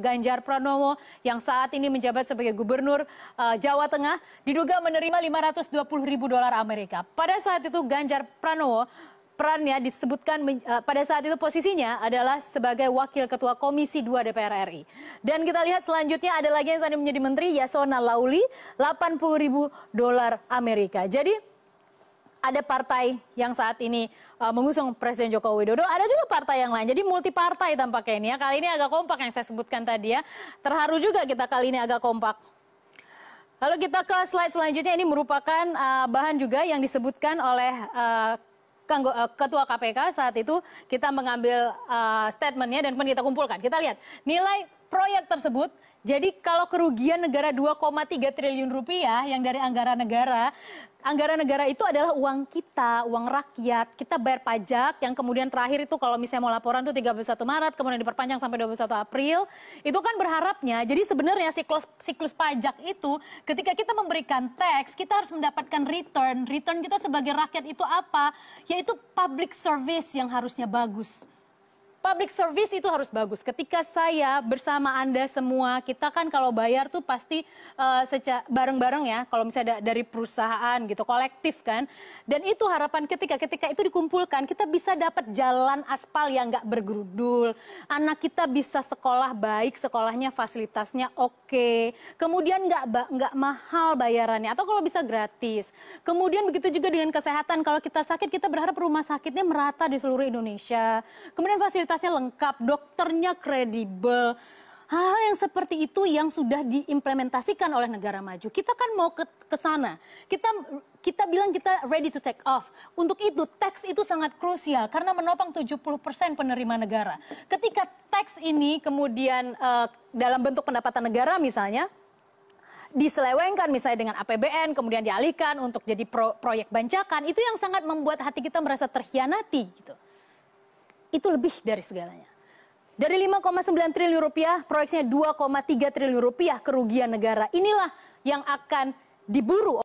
Ganjar Pranowo yang saat ini menjabat sebagai gubernur Jawa Tengah diduga menerima $520.000 Amerika. Pada saat itu Ganjar Pranowo perannya disebutkan pada saat itu posisinya adalah sebagai wakil ketua Komisi 2 DPR RI. Dan kita lihat selanjutnya ada lagi yang saat ini menjadi menteri, Yasona Lauli, $80.000 Amerika. Jadi ada partai yang saat ini mengusung Presiden Joko Widodo, ada juga partai yang lain. Jadi multi partai tampaknya ini ya. Kali ini agak kompak yang saya sebutkan tadi ya. Terharu juga kita kali ini agak kompak. Lalu kita ke slide selanjutnya, ini merupakan bahan juga yang disebutkan oleh Ketua KPK saat itu. Kita mengambil statementnya dan kemudian kita kumpulkan. Kita lihat nilai proyek tersebut. Jadi kalau kerugian negara 2,3 triliun rupiah yang dari anggaran negara itu adalah uang kita, uang rakyat. Kita bayar pajak yang kemudian terakhir itu kalau misalnya mau laporan itu 31 Maret, kemudian diperpanjang sampai 21 April. Itu kan berharapnya, jadi sebenarnya siklus pajak itu ketika kita memberikan tax, kita harus mendapatkan return. Return kita sebagai rakyat itu apa? Yaitu public service yang harusnya bagus. Public service itu harus bagus. Ketika saya bersama Anda semua, kita kan kalau bayar tuh pasti bareng-bareng ya. Kalau misalnya dari perusahaan gitu, kolektif kan. Dan itu harapan ketika itu dikumpulkan, kita bisa dapat jalan aspal yang nggak bergerudul. Anak kita bisa sekolah baik, sekolahnya fasilitasnya oke. Kemudian nggak mahal bayarannya, atau kalau bisa gratis. Kemudian begitu juga dengan kesehatan. Kalau kita sakit, kita berharap rumah sakitnya merata di seluruh Indonesia. Kemudian fasilitasnya lengkap, dokternya kredibel. Hal yang seperti itu yang sudah diimplementasikan oleh negara maju. Kita kan mau ke sana. Kita bilang kita ready to take off. Untuk itu, tax itu sangat krusial karena menopang 70% penerima negara. Ketika tax ini kemudian dalam bentuk pendapatan negara misalnya, diselewengkan misalnya dengan APBN, kemudian dialihkan untuk jadi proyek bancakan, itu yang sangat membuat hati kita merasa terkhianati gitu. Itu lebih dari segalanya. Dari 5,9 triliun rupiah, proyeknya 2,3 triliun rupiah kerugian negara. Inilah yang akan diburu